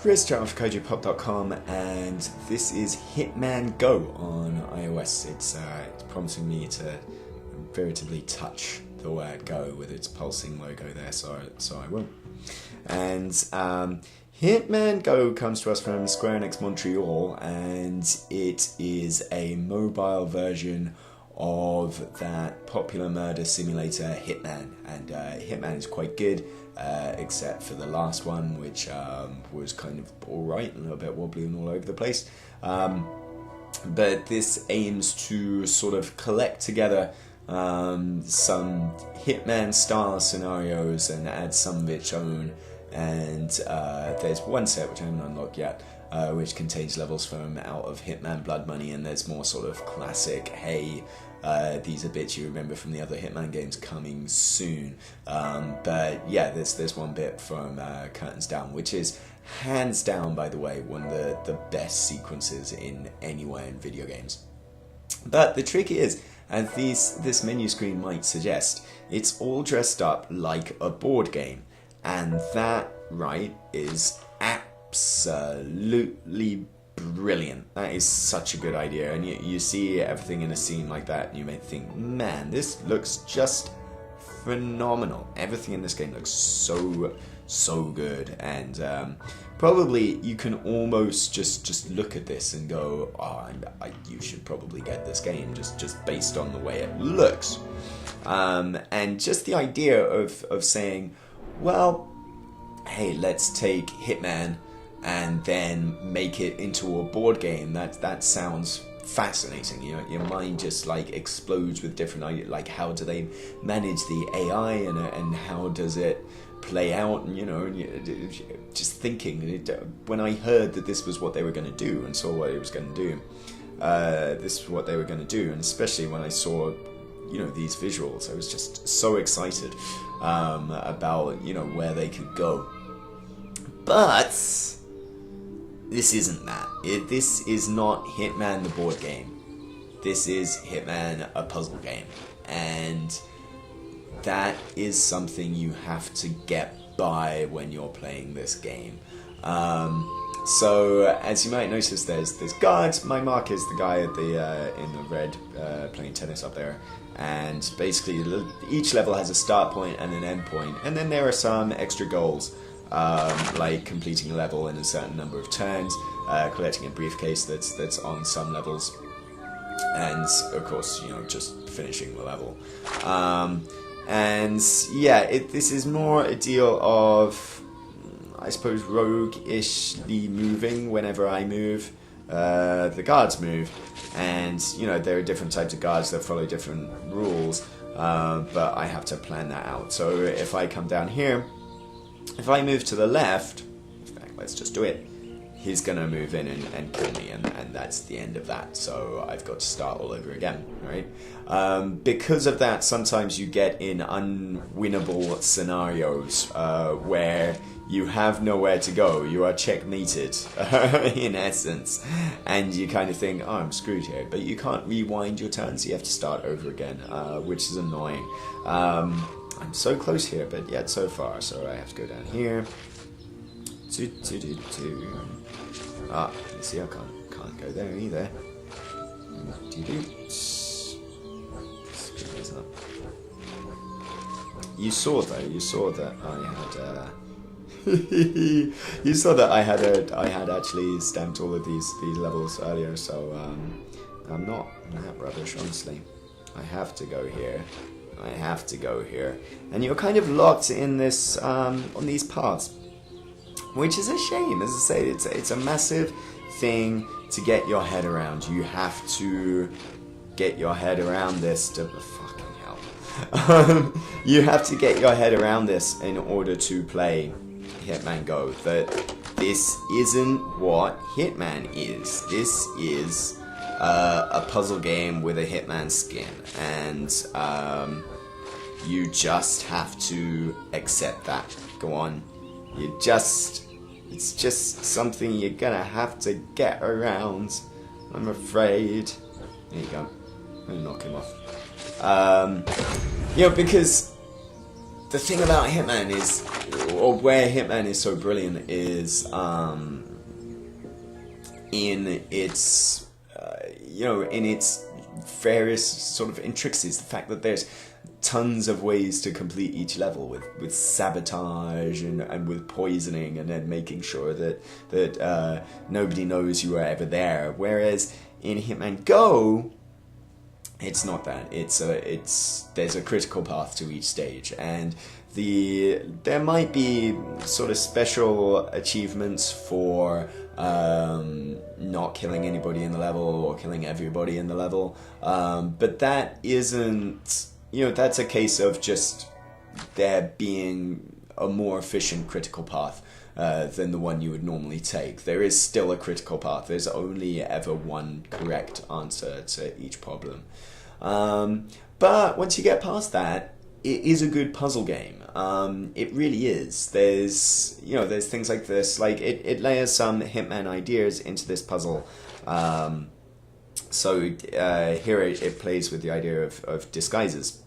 Chris John for KaijuPop.com, and this is Hitman Go on iOS. It's prompting me to veritably touch the word Go with its pulsing logo there, so I will. And Hitman Go comes to us from Square Enix Montreal, and it is a mobile version of that popular murder simulator Hitman, and Hitman is quite good, except for the last one, which was kind of alright, a little bit wobbly and all over the place. But this aims to sort of collect together some Hitman style scenarios and add some of its own, and there's one set which I haven't unlocked yet, which contains levels from out of Hitman Blood Money, and there's more sort of classic, hey, these are bits you remember from the other Hitman games coming soon. But yeah, there's one bit from Curtains Down, which is hands down, by the way, one of the best sequences in anywhere in video games. But the trick is, as this menu screen might suggest, it's all dressed up like a board game, and that, right, is absolutely brilliant. That is such a good idea, and you see everything in a scene like that and you may think, man, this looks just phenomenal. Everything in this game looks so good, and probably you can almost just look at this and go, oh, you should probably get this game just based on the way it looks. And just the idea of saying, well, hey, let's take Hitman and then make it into a board game, that sounds fascinating. Your mind just like explodes with different ideas, like how do they manage the AI and how does it play out, and just thinking, when I heard that this was what they were going to do and saw what it was going to do, this is what they were going to do, and especially when I saw these visuals, I was just so excited about where they could go. But this isn't that. This is not Hitman the board game. This is Hitman a puzzle game, and that is something you have to get by when you're playing this game. So as you might notice, there's guards. My mark is the guy at in the red playing tennis up there, and basically each level has a start point and an end point, and then there are some extra goals. Like completing a level in a certain number of turns, collecting a briefcase that's on some levels, and of course, just finishing the level. And yeah, this is more a deal of, I suppose, rogue-ishly moving whenever I move. The guards move, and there are different types of guards that follow different rules, but I have to plan that out. So if I come down here, if I move to the left, in fact, let's just do it, he's going to move in and kill me, and that's the end of that. So I've got to start all over again, right? Because of that, sometimes you get in unwinnable scenarios where you have nowhere to go. You are checkmated, in essence, and you kind of think, oh, I'm screwed here. But you can't rewind your turns, you have to start over again, which is annoying. I'm so close here, but yet so far. So I have to go down here. Ah, you see, I can't go there either. Screw this up. You saw that I had. You saw that I had actually stamped all of these levels earlier. So I'm not that rubbish, honestly. I have to go here. And you're kind of locked in this on these parts, which is a shame. As I say, it's a massive thing to get your head around. You have to get your head around this to fucking hell. You have to get your head around this in order to play Hitman Go. That this isn't what Hitman is. This is a puzzle game with a Hitman skin, and you just have to accept that. Go on. It's just something you're gonna have to get around, I'm afraid. There you go. I'm gonna knock him off. Because the thing about Hitman is, or where Hitman is so brilliant is in its, in its various sort of intricacies. The fact that there's tons of ways to complete each level with sabotage and with poisoning, and then making sure that nobody knows you were ever there. Whereas in Hitman Go, it's not that. There's a critical path to each stage, and there might be sort of special achievements for not killing anybody in the level or killing everybody in the level, but that isn't, that's a case of just there being a more efficient critical path than the one you would normally take. There is still a critical path. There's only ever one correct answer to each problem. But once you get past that, it is a good puzzle game. It really is. There's things like this, like it layers some Hitman ideas into this puzzle. So here it plays with the idea of disguises.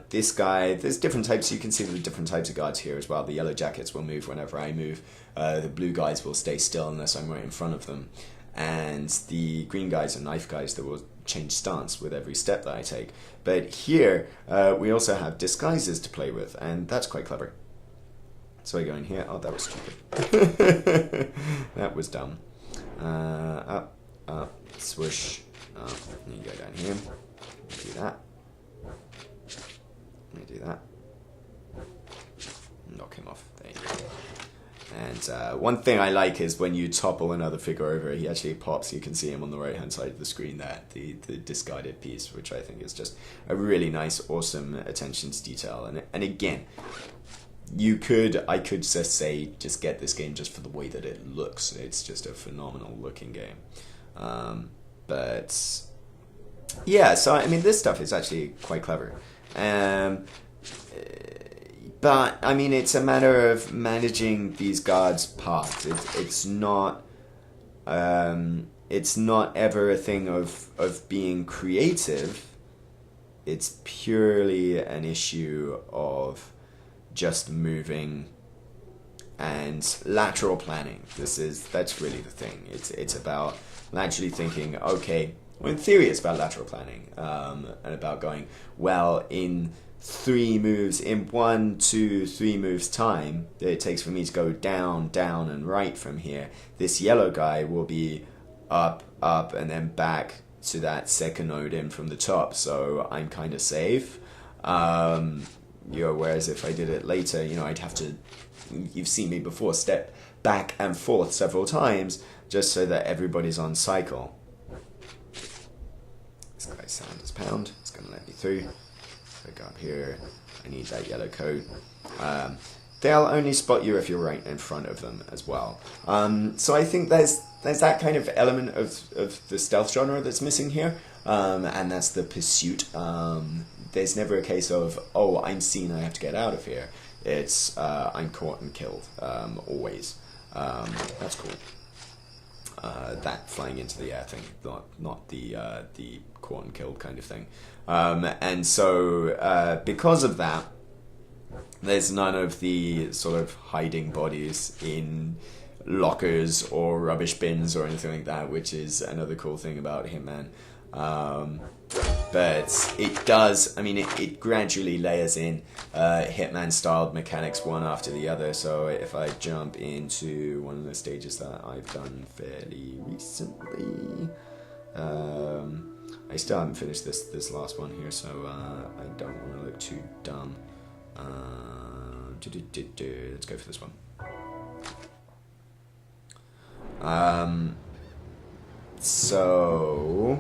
This guy, there's different types. You can see the different types of guards here as well. The yellow jackets will move whenever I move. The blue guys will stay still unless I'm right in front of them. And the green guys are knife guys that will change stance with every step that I take. But here, we also have disguises to play with, and that's quite clever. So I go in here. Oh, that was stupid. That was dumb. Up, swoosh. Up. And you go down here. Do that. Let me do that. Knock him off. There you go. And one thing I like is when you topple another figure over, he actually pops. You can see him on the right hand side of the screen there, the discarded piece, which I think is just a really nice, awesome attention to detail. And again, I could just say, just get this game just for the way that it looks. It's just a phenomenal looking game. But yeah, so I mean, this stuff is actually quite clever. But I mean, it's a matter of managing these guards' paths. It's not ever a thing of being creative. It's purely an issue of just moving and lateral planning. That's really the thing. It's about laterally thinking. Okay, well, in theory, it's about lateral planning, and about going, well, in 3 moves, in 1, 2, 3 moves time that it takes for me to go down, down, and right from here, this yellow guy will be up, up, and then back to that second node in from the top, so I'm kind of safe. Whereas if I did it later, I'd have to, you've seen me before, step back and forth several times just so that everybody's on cycle. This guy's sound is pound. It's going to let me through. So I go up here. I need that yellow coat. They'll only spot you if you're right in front of them as well. So I think there's that kind of element of the stealth genre that's missing here, and that's the pursuit. There's never a case of, oh, I'm seen, I have to get out of here. It's I'm caught and killed, always. That's cool. That flying into the air thing, not the caught and killed kind of thing. And so because of that, there's none of the sort of hiding bodies in lockers or rubbish bins or anything like that, which is another cool thing about Hitman. But it does, I mean, it gradually layers in Hitman-styled mechanics one after the other. So if I jump into one of the stages that I've done fairly recently, I still haven't finished this last one here, so I don't want to look too dumb. Let's go for this one. So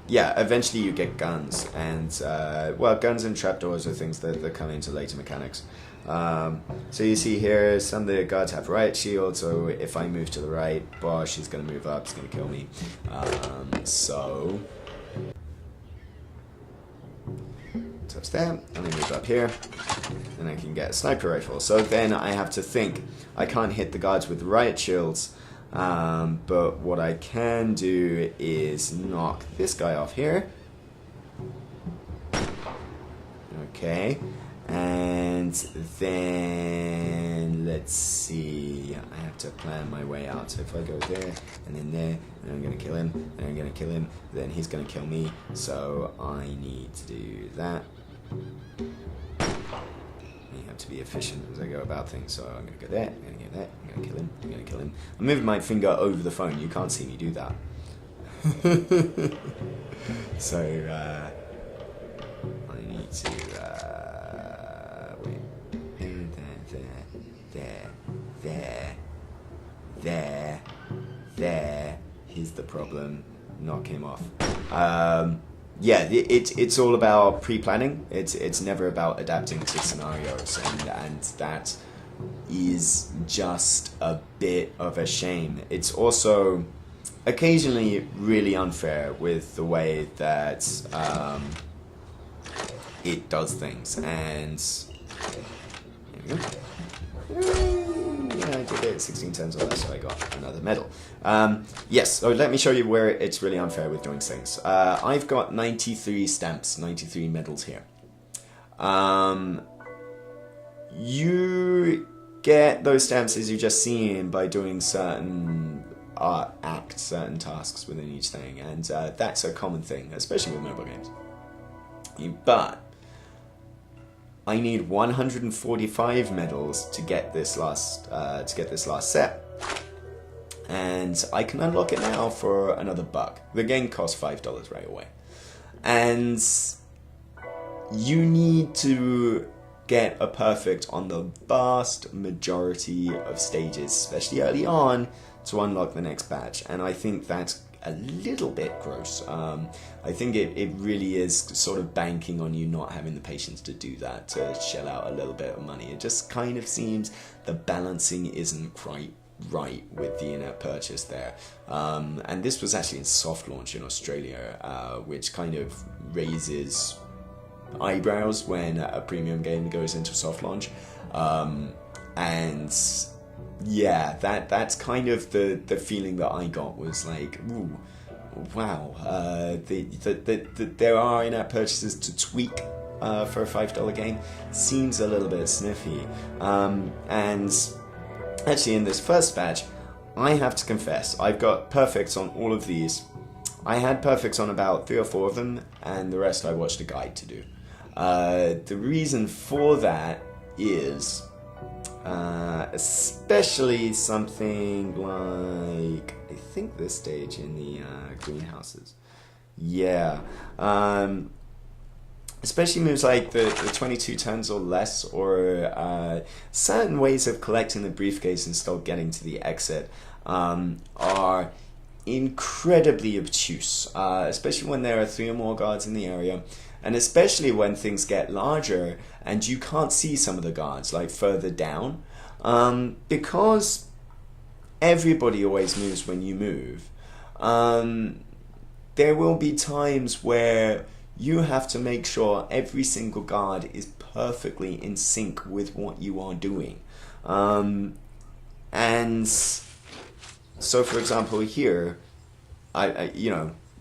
yeah, eventually you get guns, and guns and trapdoors are things that come into later mechanics. So you see here, some of the guards have riot shield, so if I move to the right, Bosch is going to move up, he's going to kill me. So touch there, and then move up here, and I can get a sniper rifle. So then I have to think, I can't hit the guards with riot shields, but what I can do is knock this guy off here. Okay, And then, let's see, I have to plan my way out. So if I go there, and then there, and I'm going to kill him, and I'm going to kill him, then he's going to kill me. So I need to do that. You have to be efficient as I go about things. So I'm going to go there, I'm going to go there, I'm going to kill him, I'm going to kill him. I'm moving my finger over the phone. You can't see me do that. So, I need to, wait. There. Here's the problem. Knock him off. Yeah, it's all about pre-planning. It's never about adapting to scenarios, and that is just a bit of a shame. It's also occasionally really unfair with the way that it does things, and there we go. Yeah, I did it 16 turns or less, so I got another medal. Yes, so let me show you where it's really unfair with doing things. I've got 93 stamps, 93 medals here. You get those stamps, as you've just seen, by doing certain acts, certain tasks within each thing, and that's a common thing, especially with mobile games. But I need 145 medals to get this last set, and I can unlock it now for another $1. The game costs $5 right away, and you need to get a perfect on the vast majority of stages, especially early on, to unlock the next badge. And I think that's a little bit gross. I think it really is sort of banking on you not having the patience to do that, to shell out a little bit of money. It just kind of seems the balancing isn't quite right with the in-app purchase there. And this was actually in soft launch in Australia, which kind of raises eyebrows when a premium game goes into soft launch. And yeah, that's kind of the feeling that I got, was like, ooh, wow, there are in-app purchases to tweak for a $5 game seems a little bit sniffy. And actually in this first batch, I have to confess, I've got perfects on all of these. I had perfects on about 3 or 4 of them, and the rest I watched a guide to do. The reason for that is especially something like, I think this stage in the greenhouses. Yeah. Especially moves like the 22 turns or less, or certain ways of collecting the briefcase and still getting to the exit are incredibly obtuse, especially when there are 3 or more guards in the area, and especially when things get larger and you can't see some of the guards like further down, because everybody always moves when you move. There will be times where you have to make sure every single guard is perfectly in sync with what you are doing. And so, for example, here,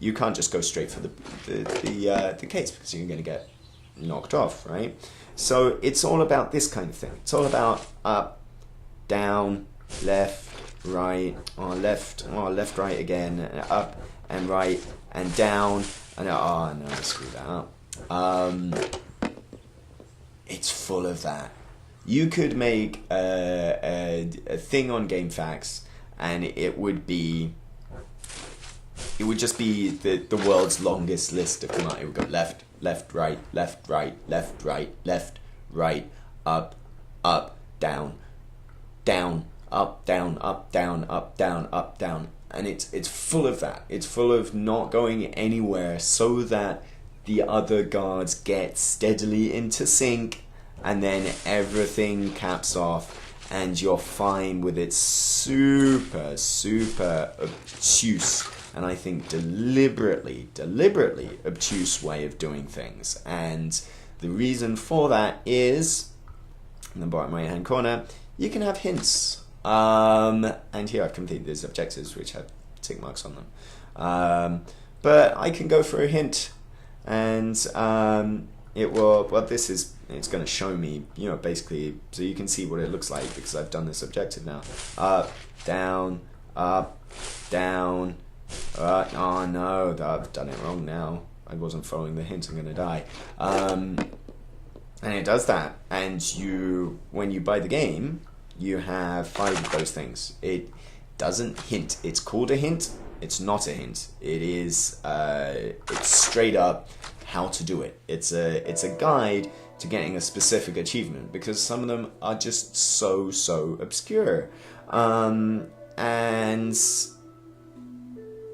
you can't just go straight for the case, because you're going to get knocked off, right? So it's all about this kind of thing. It's all about up, down, left, right, or left, right again, up and right and down, and oh no, I screwed that up. It's full of that. You could make a thing on GameFAQs, and it would just be the world's longest list of commands. It would go left, right, left, right, left, right, left, right, up, down, up, down, up, down, up, down, up, down. And it's full of that. It's full of not going anywhere so that the other guards get steadily into sync, and then everything caps off and you're fine with its super, super obtuse, and I think deliberately obtuse way of doing things. And the reason for that is, in the bottom right hand corner, you can have hints. And here I've completed these objectives which have tick marks on them. But I can go for a hint, and it will, well, this is it's going to show me, you know, basically, so you can see what it looks like because I've done this objective now. Up, down, down. Oh no, I've done it wrong now. I wasn't following the hint. I'm going to die. And it does that. And when you buy the game, you have 5 of those things. It doesn't hint. It's called a hint. It's not a hint. It is. It's straight up how to do it. It's a guide to getting a specific achievement because some of them are just so obscure.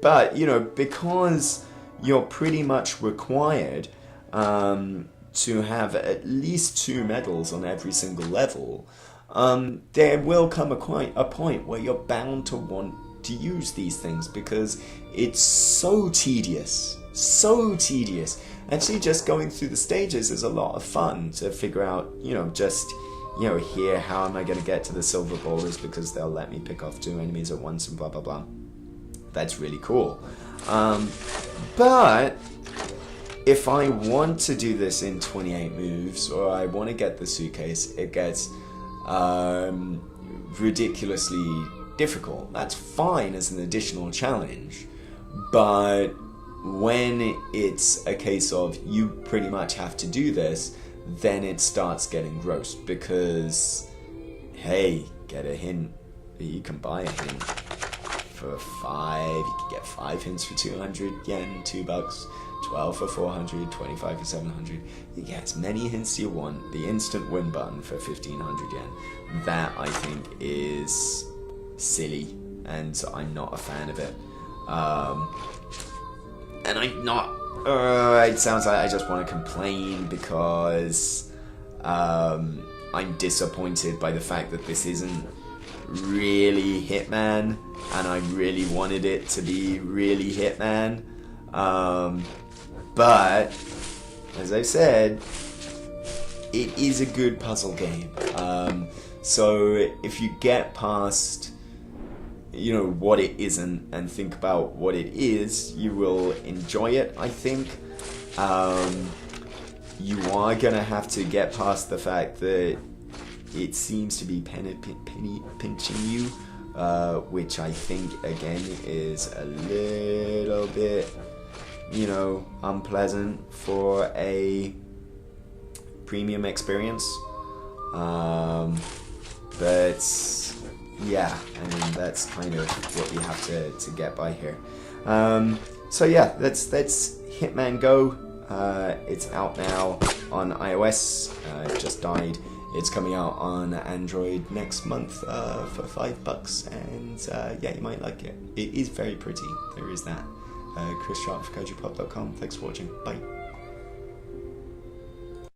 But you know, because you're pretty much required to have at least 2 medals on every single level, there will come a point where you're bound to want to use these things because it's so tedious. Actually, just going through the stages is a lot of fun to figure out, you know, just, you know, here, how am I going to get to the silver boulders because they'll let me pick off 2 enemies at once and blah, blah, blah. That's really cool. But if I want to do this in 28 moves, or I want to get the suitcase, it gets ridiculously difficult. That's fine as an additional challenge, but when it's a case of you pretty much have to do this, then it starts getting gross because, hey, get a hint. You can buy a hint for 5, you can get 5 hints for 200 yen, $2, 12 for 400, 25 for 700. You get as many hints as you want. The instant win button for 1500 yen. That I think is silly, and I'm not a fan of it. And I'm not. It sounds like I just want to complain because I'm disappointed by the fact that this isn't really Hitman, and I really wanted it to be really Hitman. But as I said, it is a good puzzle game. So if you get past, you know, what it isn't and think about what it is, you will enjoy it, I think. You are gonna have to get past the fact that it seems to be penny pinching you, which I think again is a little bit, you know, unpleasant for a premium experience. But yeah, I mean, that's kind of what you have to get by here. So yeah, that's Hitman Go. It's out now on iOS. It just died. It's coming out on Android next month for $5, and yeah, you might like it. It is very pretty. There is that. Chris Sharp for KojiPop.com. Thanks for watching. Bye.